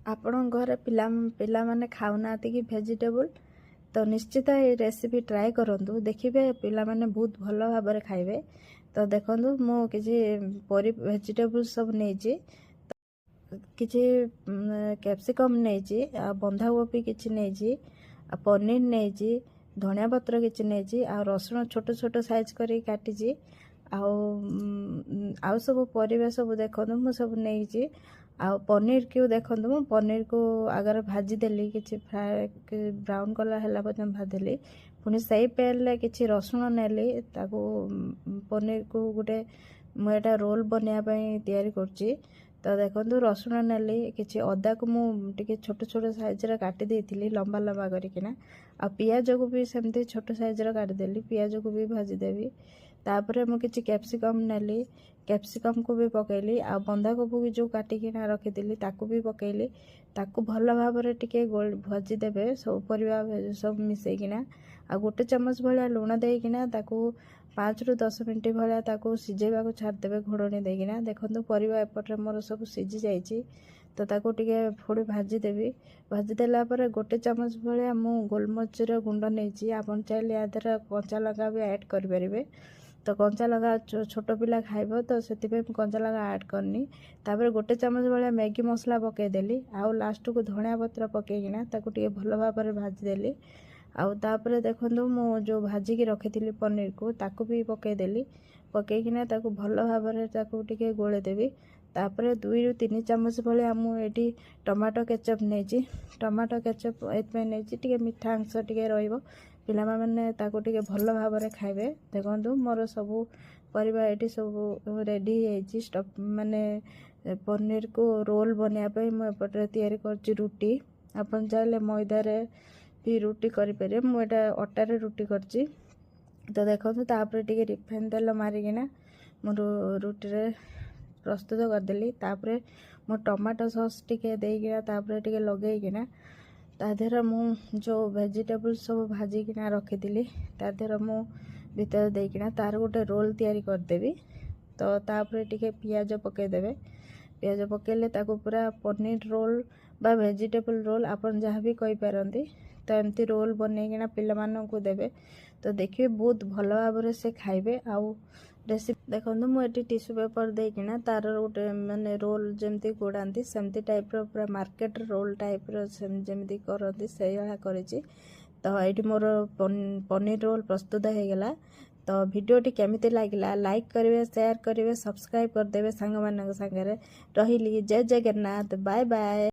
आपण घरे पिला खाऊनाहांती कि वेजिटेबल तो निश्चित ये रेसिपी ट्राए करंतु देखिए पिला माने बहुत भल भाव खाइबे। तो देखंतु मु किछि वेजिटेबल सब नेछि किछि कैप्सिकम नेछि आ बंधाकोबी किछि नेछि आ पनीर नेछि धनिया पत्र किछि नेछि आ रसुण छोट छोट साइज करी काटिछि आउ सब परिबा सब देखंतु मु सब नेछि। आ पनीर को देखंतु मु पनीर को आगर भाजी देली किछि फ्राई ब्राउन कलर हला पर्यंत भाजली पुनी सही पैन किछि रसुण नेली ताको पनीर को गोटे मुटा रोल बनया पई तयारी करछि। तो देखंतु रसुण नेली किछि अदा को मु टिके छोट छोट साइज रे काटी देथिली लंबा लंबा करिकिना आ पियाज को भी सेमती छोट साइज रे काटी देली पियाज को भी भाजी देबी। तापरे मु किछि कैप्सिकम नेली कैप्सिकम को भी पकेली आ बंधाकोबी की जो काटिकिना रखिली ताकू भी पकेली ताकू भल भाव में टिके भाजी देबे सब परिबा सब मिसेकिना आ गोटे चम्मच भलिया लुण देकिना ताकू 5 ରୁ 10 मिनट भलिया ताकू सिझेबा को छाड़ देबे घोड़नी देकिना। देखंतु परिबा एपटे मोर सब सिझी जाइछि तो ताकू टिके फोड़ी भाजी देबी भाजी देला परे गोटे चम्मच भलिया मु गोलमरिच रो गुंड नेछि आपन चाइले आदर कंचा लगा भी ऐड कर परिबे। तो कंचा लगा छोट पिला खाइबो तो सेति पे कंचा लगा ऐड करनी तापर गोटे चम्मच भलिया मैगी मसला पके देली आउ लास्ट को धनिया पत्र पकेकिना ताकू टिके भल भाव में भाजी देली आउ तापर देखंतु मु जो भाजी की रखिथिली पनीर को ताकू भी पके देली पकेकिना ताकू भल भाव में ताकू टिके गोळे देबी। तापर 2 ରୁ 3 चम्मच भलिया मु एटी टमाटो केचप नेछि टमाटो केचप एतमे नेछि टिके मीठा अंश टिके रहइबो पिला माने ताको टिके भल भाव में खाइबे। देखंतु मोर सब परिबा एटी सब रेडी हेछि स्टफ माने पनीर को रोल बनया पे मु एपटे तयारी करछि रुटी आपन चाइले मैदा रे भी रुटी करि पारे मु एटा आटा रे रुटी करछि। तो देखंतु तापर टिके रिफाइन तेल मारिकिना मु रुटी रे प्रस्तुत कर देली तापर मु टमाटो सॉस टिके देइकिना तापर टिके लगेइकिना तादेर मु जो वेजिटेबल सब भाजी किना रखिली तादेर मु भीतर देकिना तार गोटे रोल तैयारी कर देबी। तो तापर टिके पियाज पके देबे पियाज पकेले ताको पूरा पनीर रोल बा वेजिटेबल रोल आपन जहाँ भी कहि पारंती तो एमती रोल बनेकिना पिला मानन को देबे। तो देखिए बहुत भल भाव से खाइबे आउ रेसिपी देखंतु मु एटी टिश्यू पेपर देकिना तार गोटे माने रोल जेमती गोडांती सेमती टाइप रो पूरा मार्केट रोल टाइप रो जेमती करंती सेही वाला करिछि। तो एटी मोर पनीर रोल प्रस्तुत हो गला। तो वीडियोटी केमिति लागिला लाइक करिवे शेयर करिवे सब्सक्राइब कर देबे संग मानक संगे रहिली जय जगन्नाथ बाय बाय।